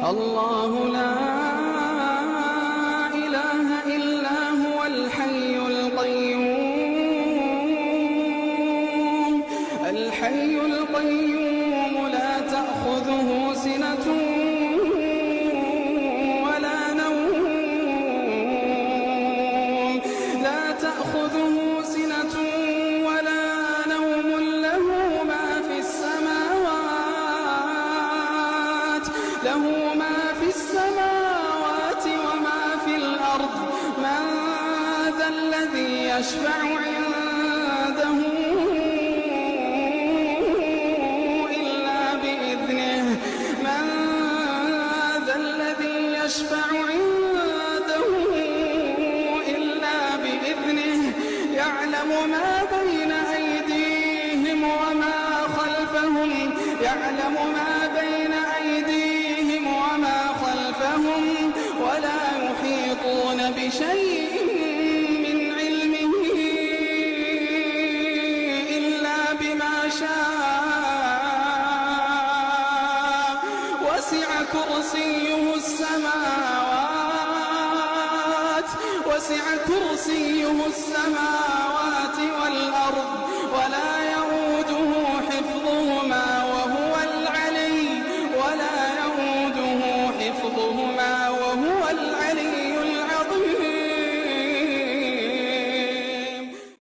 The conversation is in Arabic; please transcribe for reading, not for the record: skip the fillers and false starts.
الله لا إله إلا هو الحي القيوم الحي القيوم لا تأخذه سنة ولا نوم لا تأخذه سنة ولا نوم له ما في السماوات وما في الأرض من ذا الذي يشفع عنده إلا بإذنه من ذا الذي يشفع عنده إلا بإذنه يعلم ما بين أيديهم وما خلفهم ولا يحيطون بشيء من علمه إلا بما شاء وسع كرسيه السماوات والأرض